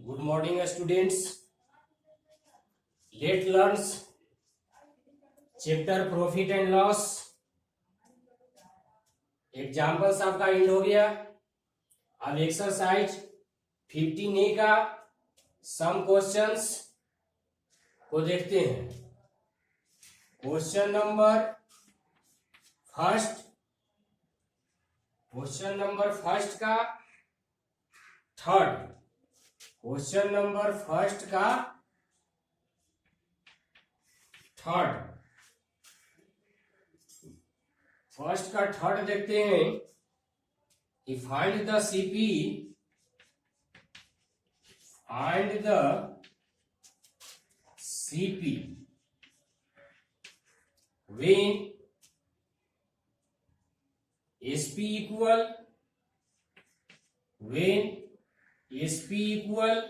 Good morning, students. Let's learn chapter profit and loss. Examples आपका and हो गया. अब एक्सरसाइज 15A का सम क्वेश्चंस को देखते हैं. क्वेश्चन नंबर फर्स्ट का थर्ड. क्वेश्चन नंबर फर्स्ट का थर्ड देखते हैं कि find the CP when SP equal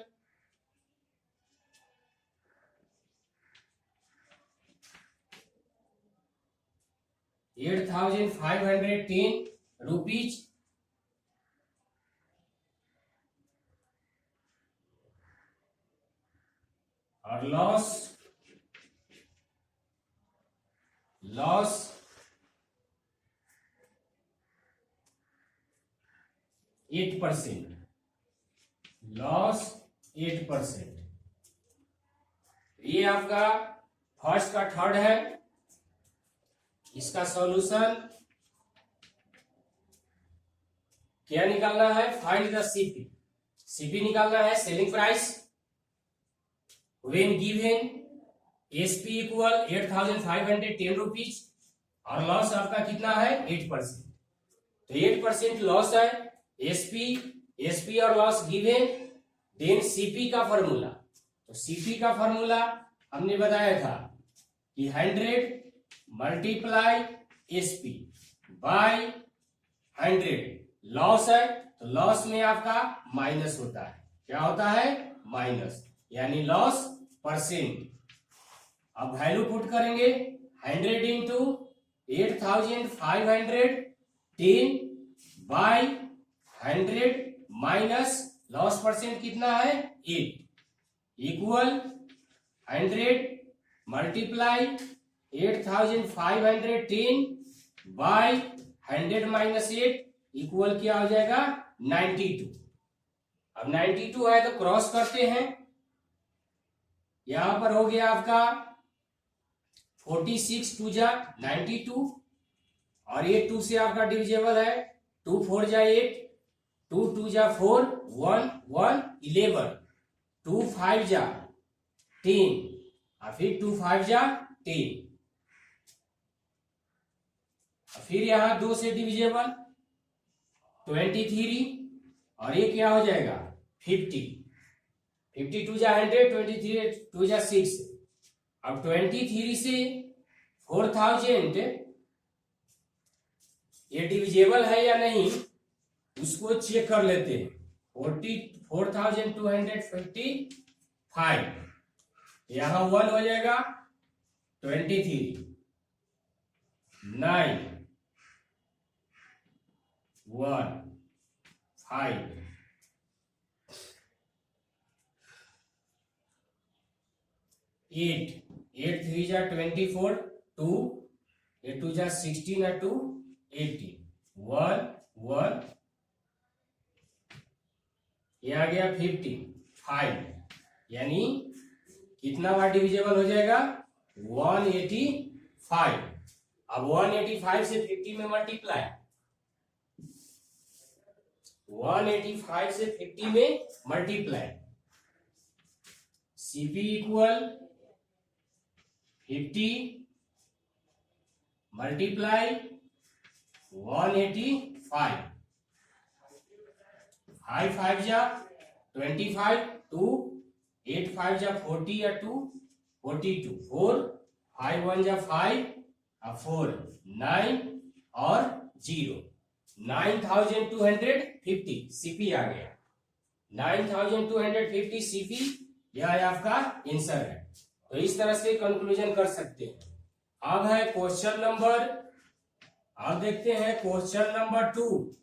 8,510 rupees और loss 8%. लॉस 8%. ये आपका फर्स्ट का थर्ड है. इसका सॉल्यूशन क्या निकालना है? फाइंड द सीपी निकालना है. Selling price when given SP equal 8,510 rupees और लॉस आपका कितना है? 8%. तो 8% लॉस है. एसपी और लॉस गिवन. देन सीपी का फॉर्मूला. तो सीपी का फॉर्मूला हमने बताया था कि 100 मल्टीप्लाई एसपी बाय 100. लॉस है तो लॉस में आपका माइनस होता है. क्या होता है? माइनस. यानी लॉस परसेंट. अब वैल्यू पुट करेंगे 100 into 8,510 by 100 minus loss percent कितना है? 8 equal 100 multiply 8,510 by 100 minus 8 equal क्या हो जाएगा? 92. अब 92 है तो क्रॉस करते हैं. यहां पर हो गया आपका 46 2 जा 92 और ये 2 से आपका डिविजेबल है. 2 4 जा 8, 2 2 जा 4, 1 1 11, 2 5 जा 10 और फिर 2 5 जा 10. फिर यहां 2 से डिविजेबल 23 और ये क्या हो जाएगा? 50. 52 जा 100, 23 2 जा 6. अब 23 से 4,000 ये डिविजेबल है या नहीं उसको चेक कर लेते हैं. 4,255 यहां 1 हो जाएगा. 23 9 1 5 8 8 3 जा 24 2 8 2 जा 16 और 2 18 1 1 ये आ गया 55. यानी कितना बार डिविजेबल हो जाएगा? 185. अब 185 से 50 में मल्टीप्लाई. 185 से 50 में मल्टीप्लाई. CP equal 50 multiply 185. 5 5 जा 25, 2 8 5 जा 40 या 2 42, 4 5 1 जा 5 और 4 9 और 0. 9,250 सीपी आ गया. 9,250 सीपी यह आपका आंसर है. तो इस तरह से कंक्लूजन कर सकते हैं. अब है क्वेश्चन नंबर, अब देखते हैं क्वेश्चन नंबर 2.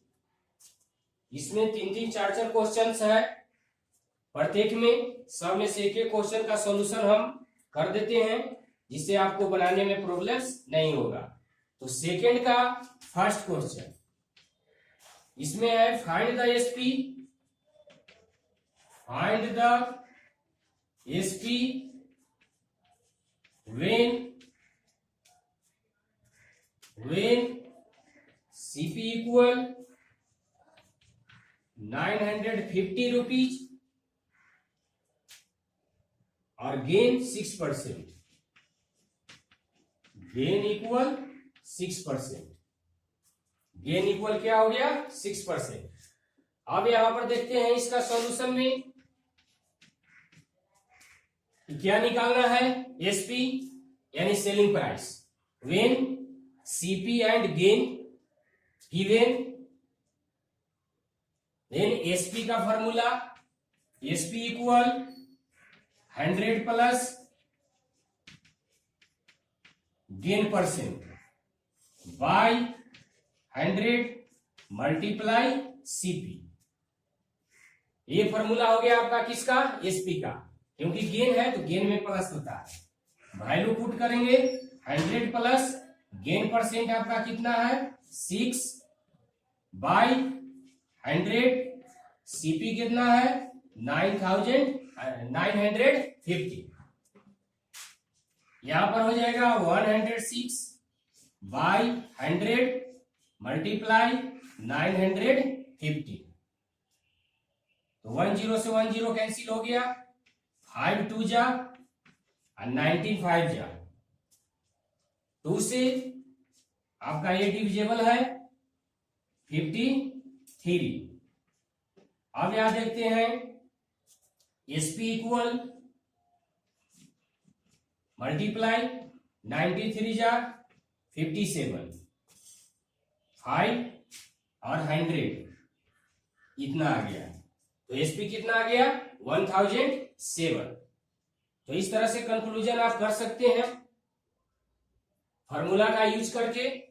इसमें 3-3 4-4 क्वेश्चंस है. प्रत्येक में सब में से एक एक क्वेश्चन का सॉल्यूशन हम कर देते हैं, जिससे आपको बनाने में प्रॉब्लम्स नहीं होगा। तो सेकंड का फर्स्ट क्वेश्चन इसमें है find the SP, find the SP when CP equal 950 rupees और gain 6%, gain equal 6%, gain equal क्या हो गया 6%। अब यहां पर देखते हैं इसका सॉल्यूशन में क्या निकालना है, एसपी यानी selling price when CP and gain given, then SP का formula SP equal 100 plus gain percent by 100 multiply CP. ये फॉर्मूला हो गया आपका किसका, एसपी का, क्योंकि गेन है तो गेन में प्लस होता है। वैल्यू पुट करेंगे 100 प्लस गेन परसेंट आपका कितना है 6 बाय 100, सीपी कितना है 950, यहां पर हो जाएगा 106 बाय 100 मल्टीप्लाई 950। तो 10 से 10 कैंसिल हो गया, 5 2 जा और 19 5 जा, 2 से आपका ये डिविजेबल है 53। अब यहां देखते हैं एसपी इक्वल मल्टीप्लाई 93 जा 57, 5 और 100 इतना आ गया, तो एसपी कितना आ गया 1007। तो इस तरह से कंक्लूजन आप कर सकते हैं फॉर्मूला का यूज करके।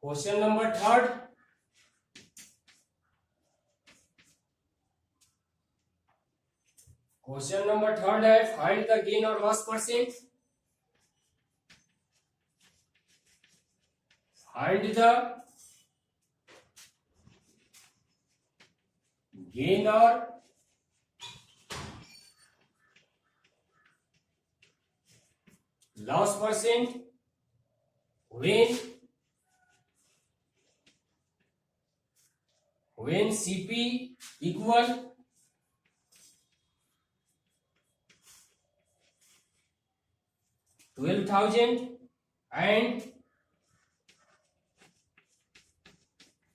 Question number third, question number third है फाइंड द गेन और loss percent, find the gain और loss percent when CP equal 12,000 and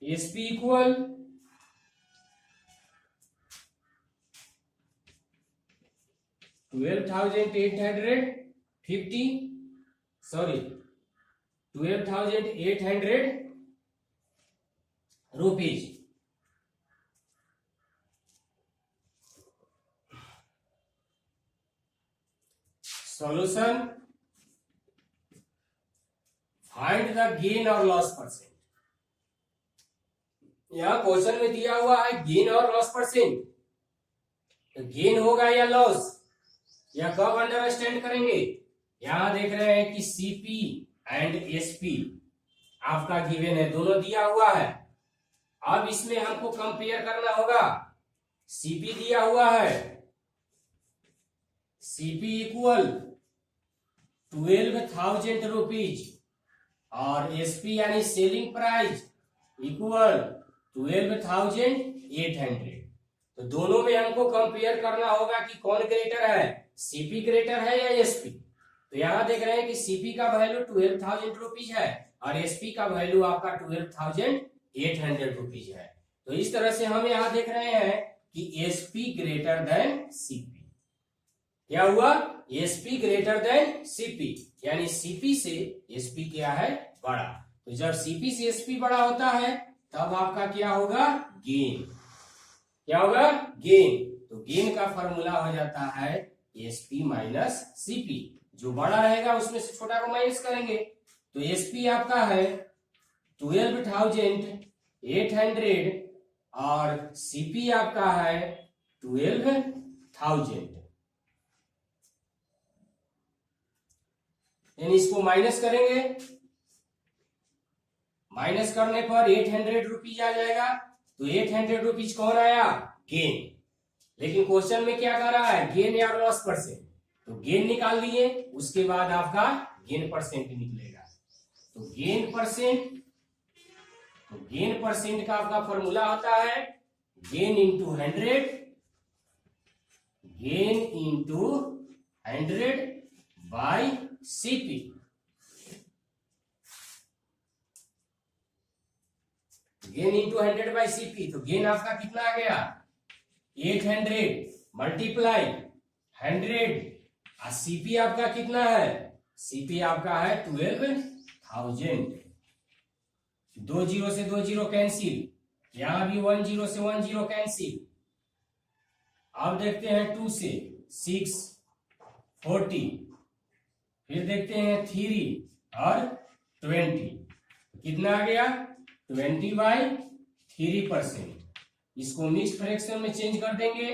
SP equal 12,850, sorry 12,800 rupees। Solution find the gain और लॉस परसेंट। यहां question में दिया हुआ है gain और लॉस परसेंट, तो गेन होगा या लॉस, या कब अंडरस्टैंड करेंगे। यहां देख रहे हैं कि सीपी एंड एसपी आपका गिवन है, दोनों दिया हुआ है। अब इसमें हमको कंपेयर करना होगा, सीपी दिया हुआ है, सीपी इक्वल 12,000 रुपीज और एसपी यानी सेलिंग प्राइस इक्वल 12,800। तो दोनों में हमको कंपेयर करना होगा कि कौन ग्रेटर है, सीपी ग्रेटर है या एसपी। तो यहां देख रहे हैं कि सीपी का वैल्यू 12,000 रुपीज है और एसपी का वैल्यू आपका 12,800 रुपीज है। तो इस तरह से हम यहां देख रहे हैं कि एसपी ग्रेटर देन सीपी। क्या हुआ, एसपी ग्रेटर देन सीपी, यानी सीपी से एसपी क्या है बड़ा। तो जब सीपी से एसपी बड़ा होता है तब आपका क्या होगा, गेन। क्या होगा, गेन। तो गेन का फॉर्मूला हो जाता है एसपी माइनस सीपी। जो बड़ा रहेगा उसमें से छोटा को माइनस करेंगे। तो एसपी आपका है 12,800 और सीपी आपका है 12,000। इसको माइनस करेंगे, माइनस करने पर 800 रुपीज आ जाएगा। तो 800 रुपीज कौन आया, गेन। लेकिन क्वेश्चन में क्या कर रहा है, गेन या लॉस परसेंट। तो गेन निकाल लिए, उसके बाद आपका गेन परसेंट निकलेगा। तो गेन परसेंट का आपका फॉर्मूला होता है gain into 100, gain into 100 by CP. Gain into 100 by CP. तो गेन आपका कितना आ गया, 800 मल्टीप्लाई 100। और सीपी आपका कितना है, सीपी आपका है 12,000। 2 जीरो से 2 जीरो कैंसिल, यहां भी 1 जीरो से 1 जीरो कैंसिल। अब देखते हैं 2 से 6 40, फिर देखते हैं 3 और 20। कितना आ गया, 20/3%। इसको मिक्स फ्रैक्शन में चेंज कर देंगे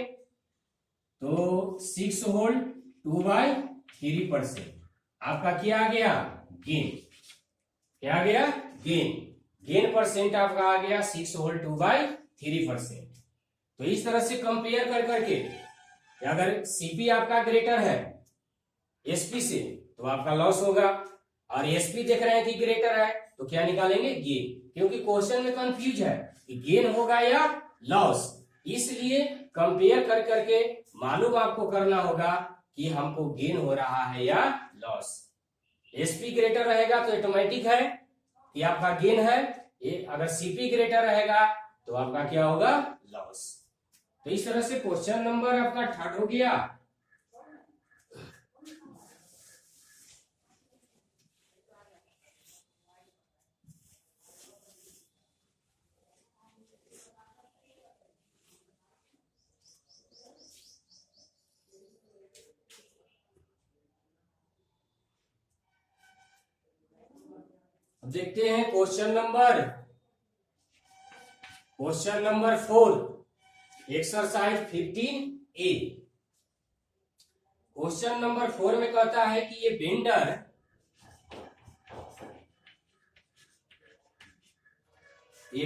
तो 6 होल 2/3%। आपका क्या आ गया, गेन। क्या आ गया, गेन। गेन परसेंट आपका आ गया 6 होल 2/3%। तो इस तरह से कंपेयर कर करके अगर सीपी आपका ग्रेटर है एसपी से तो आपका लॉस होगा, और एसपी देख रहे हैं कि ग्रेटर है तो क्या निकालेंगे, गेन। क्योंकि क्वेश्चन में कंफ्यूज है कि गेन होगा या लॉस, इसलिए कंपेयर कर करके मालूम आपको करना होगा कि हमको गेन हो रहा है या लॉस। एसपी ग्रेटर रहेगा तो ऑटोमेटिक है कि आपका गेन है, अगर सीपी ग्रेटर रहेगा तो आपका क्या होगा, लॉस। तो इस तरह से क्वेश्चन नंबर आपका 3 हो गया। अब देखते हैं question number 4, exercise 15A। Question number 4 में कहता है कि ये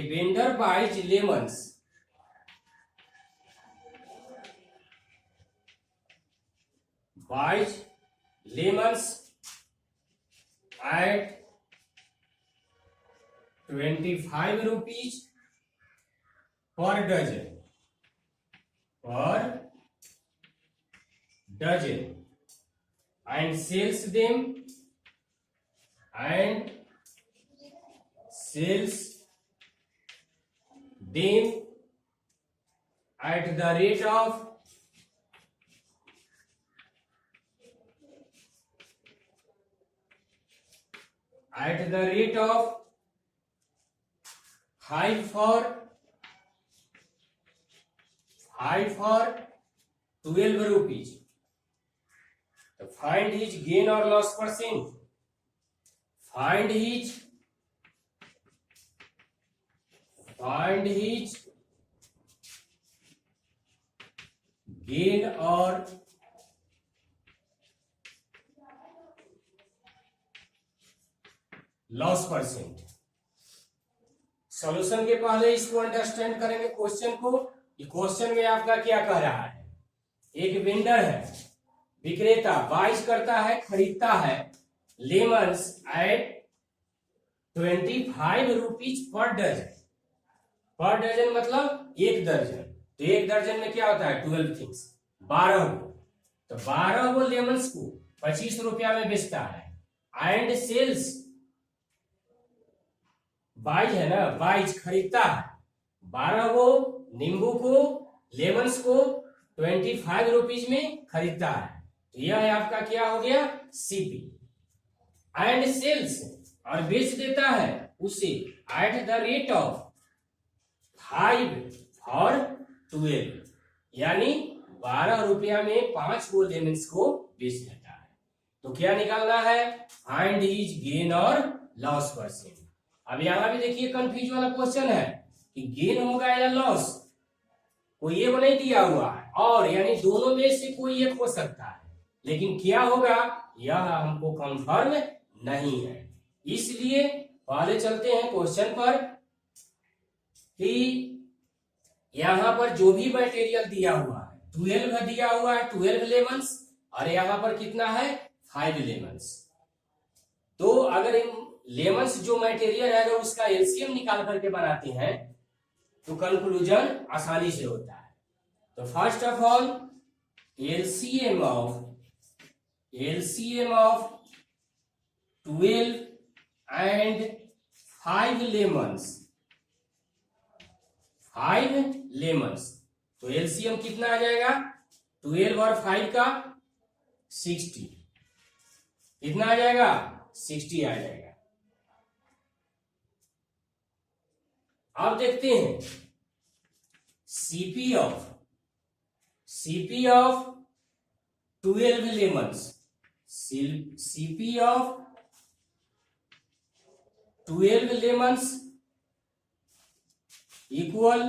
vendor buys lemons at 25 rupees per dozen and sells them at the rate of 5 for 12 rupees. तो find his gain or loss percent. Find his gain or loss percent. Solution के पहले इसको understand करेंगे क्वेश्चन को। ये question में आपका क्या कह रहा है, एक वेंडर है, विक्रेता बाइज करता है, खरीदता है lemons at 25 rupees per dozen. Per dozen मतलब 1 दर्जन। तो 1 दर्जन में क्या होता है, 12 थिंग्स, 12 गो। तो 12 गो लेमन्स को 25 रुपया में बेचता है। एंड सेल्स, बाइज है ना, बाइज खरीदता है 12 गो नींबू को, लेमन्स को 25 रुपीज में खरीदता है। तो यह आपका क्या हो गया, सीपी। एंड सेल्स, और बेच देता है उसे at the rate of 5 for 12, यानी 12 रुपया में 5 गो लेमन्स को बेच देता है। तो क्या निकालना है, फाइंड हिज गेन और लॉस परसेंट। अब यहां भी देखिए कंफ्यूज वाला क्वेश्चन है कि गेन होगा या लॉस, कोई एक नहीं दिया हुआ है, और यानी दोनों में से कोई एक हो सकता है, लेकिन क्या होगा यह हमको कंफर्म नहीं है। इसलिए पहले चलते हैं क्वेश्चन पर कि यहां पर जो भी मटेरियल दिया हुआ है 12 दिया हुआ है, 12 लेमन्स, और यहां पर कितना है 5 लेमन्स। तो अगर इन लेमन्स जो मटेरियल है अगर उसका एलसीएम निकाल करके बनाते हैं तो कंक्लूजन आसानी से होता है। तो first of all LCM of 12 and 5 lemons, तो एलसीएम कितना आ जाएगा 12 और 5 का 60, कितना आ जाएगा 60 आ जाएगा। अब देखते हैं CP of 12 lemons, CP of 12 lemons equal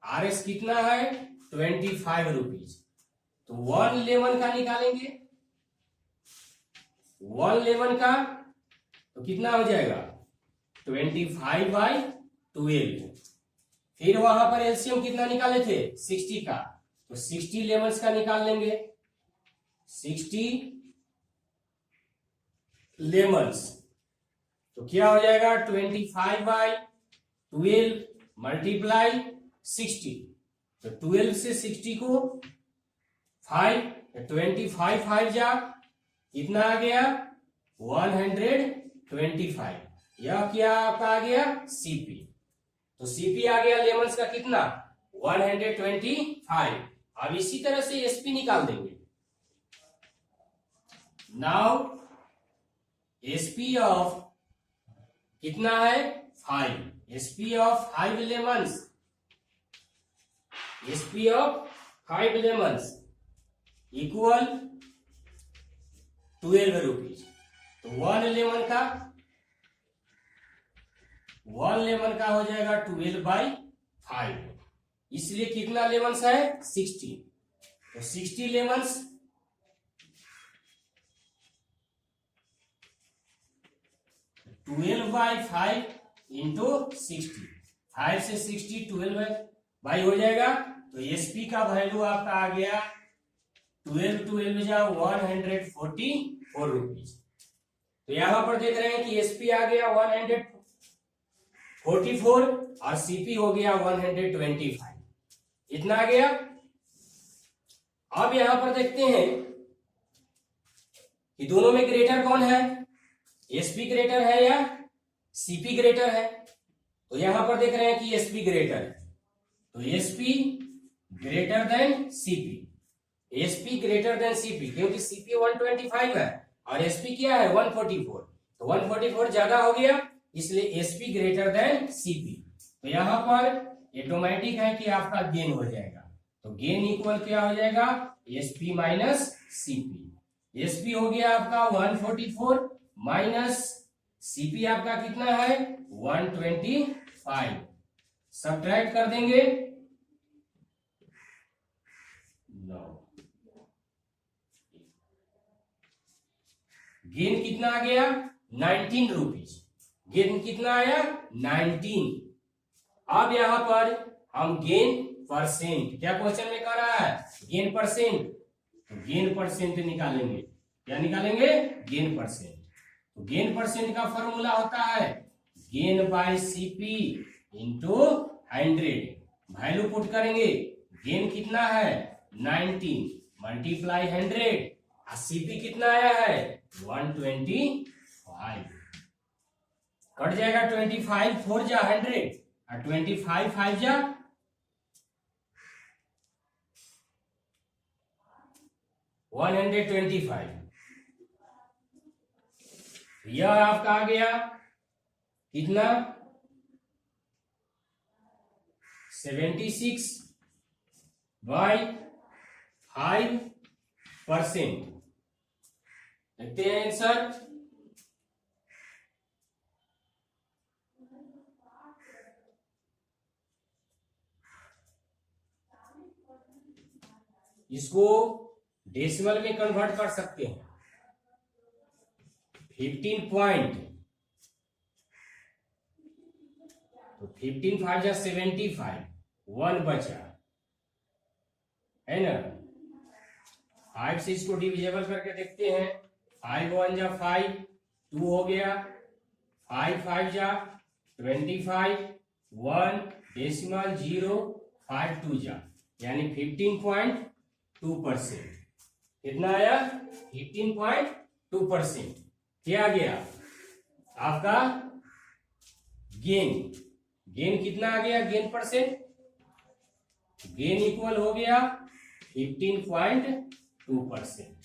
RS कितना है 25 रुपीज। तो 1 लेमन का निकालेंगे, 1 लेमन का तो कितना हो जाएगा 25/12। फिर वहां पर एलसीएम कितना निकाले थे 60 का, तो 60 लेमन्स का निकाल लेंगे, 60 लेमन्स तो क्या हो जाएगा 25/12 मल्टीप्लाई 60, तो 12 से 60 को 5, 25 5 जा कितना आ गया 125। यह क्या आपका आ गया सीपी। तो सीपी आ गया लेमन्स का कितना 125। अब इसी तरह से एसपी निकाल देंगे। नाउ एसपी ऑफ कितना है 5, SP of 5 lemons, SP of 5 lemons equal 12 rupees. तो 1 लेमन का हो जाएगा 12/5, इसलिए कितना लेमन्स है 60। तो 60 लेमन्स 12/5 इंटू 60, 5 से 60 12/5 हो जाएगा। तो एसपी का वैल्यू आपका आ गया 12 जा 144 रुपीज। तो यहां पर देख रहे हैं कि एसपी आ गया 144 और सीपी हो गया 125, इतना आ गया। अब यहां पर देखते हैं कि दोनों में ग्रेटर कौन है, एसपी ग्रेटर है या सीपी ग्रेटर है। तो यहां पर देख रहे हैं कि एसपी ग्रेटर है, तो SP greater than CP, SP greater than CP, क्योंकि सीपी 125 है और एसपी क्या है 144, तो 144 ज्यादा हो गया, इसलिए एसपी ग्रेटर देन सीपी। तो यहां पर ऑटोमेटिक है कि आपका गेन हो जाएगा। तो गेन इक्वल क्या हो जाएगा एसपी माइनस सीपी। एसपी हो गया आपका 144 माइनस सीपी आपका कितना है 125, सब्ट्रैक्ट कर देंगे 9। गेन कितना आ गया 19 रुपीज, गेन कितना आया 19। अब यहां पर हम गेन परसेंट, क्या क्वेश्चन में कह रहा है गेन परसेंट, तो गेन परसेंट निकालेंगे। क्या निकालेंगे गेन परसेंट। तो गेन परसेंट का फॉर्मूला होता है gain by CP into 100। Value put करेंगे, गेन कितना है 19 मल्टीप्लाई 100 और सीपी कितना आया है 125। कट जाएगा 25 4 जा 100 और 25 5 जा 125। यह आपका आ गया कितना 76/5%। देखते हैं आंसर। इसको डेसिमल में कन्वर्ट कर सकते हैं। 15 पॉइंट, तो 15 5 जा 75, 1 बचा है ना। 5 से इसको डिविजेबल करके देखते हैं। 5 1 जा 5, 2 हो गया। 5 5 जा 25, 1 डेसिमल 0, 5 2 जा, यानी 15.2%। कितना आया? 15.2%। क्या गया आपका गेन? गेन कितना आ गया? गेन परसेंट, गेन इक्वल हो गया 15.2%।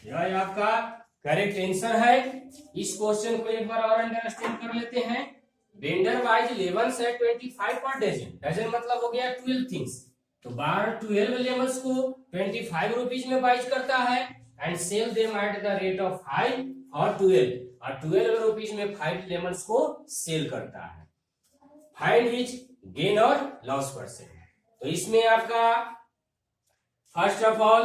यह आपका करेक्ट आंसर है। इस क्वेश्चन को एक बार और अंडरस्टैंड कर लेते हैं। वेंडर बाइज 11 at 25 पर डजन। डजन मतलब हो गया 12 थिंग्स। तो 12 लेमन्स को 25 रुपीज में बाइज करता है and sell them at the rate of 5 और 12, और 12 रुपीज में 5 लेमन्स को सेल करता है। फाइंड हिज गेन और लॉस परसेंट। तो इसमें आपका first of all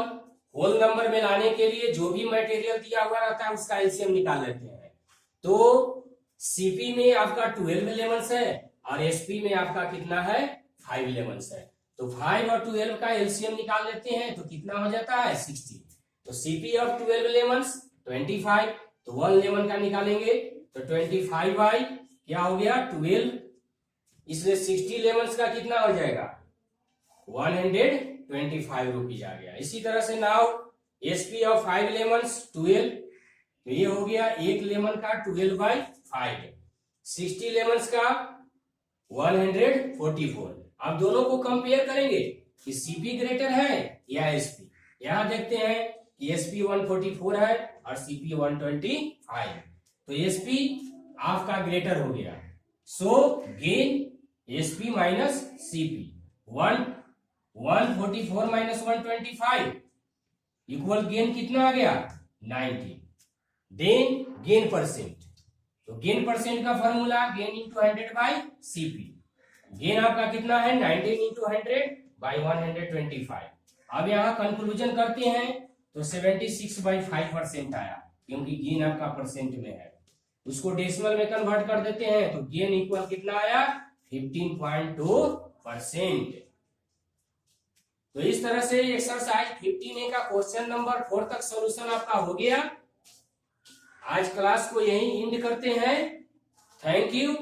whole number में लाने के लिए जो भी मटेरियल दिया हुआ रहता है उसका एलसीएम निकाल लेते हैं। तो सीपी में आपका 12 लेमन्स है और एसपी में आपका कितना है? 5 लेमन्स है। तो 5 और 12 का एलसीएम निकाल लेते हैं तो कितना हो जाता है? 60। तो सीपी ऑफ 12 लेमन्स 25, तो 1 लेमन का निकालेंगे तो 25 बाई क्या हो गया? 12, इसलिए 60 लेमन्स का कितना हो जाएगा? 125 रुपीज आ गया। इसी तरह से नाउ एसपी ऑफ 5 लेमन्स 12, तो ये हो गया 1 लेमन का 12/5, 60 लेमन्स का 144। अब दोनों को कंपेयर करेंगे कि सीपी ग्रेटर है या एसपी। यहां देखते हैं कि एसपी 144 है और सीपी 125। तो एसपी आपका ग्रेटर हो गया। So gain SP minus CP 144 minus 125 equal gain कितना आ गया? 90। देन गेन परसेंट, तो गेन परसेंट का formula gain into 100 by CP. Gain आपका कितना है? 19 इंटू 100 बाई 125। अब यहां कंक्लूजन करते हैं तो 76/5% आया, क्योंकि गेन आपका परसेंट में है। उसको डेसिमल में कन्वर्ट कर देते हैं तो गेन इक्वल कितना आया? 15.2%। तो इस तरह से एक्सरसाइज 15A का क्वेश्चन नंबर 4 तक सॉल्यूशन आपका हो गया। आज क्लास को यहीं एंड करते हैं। Thank you.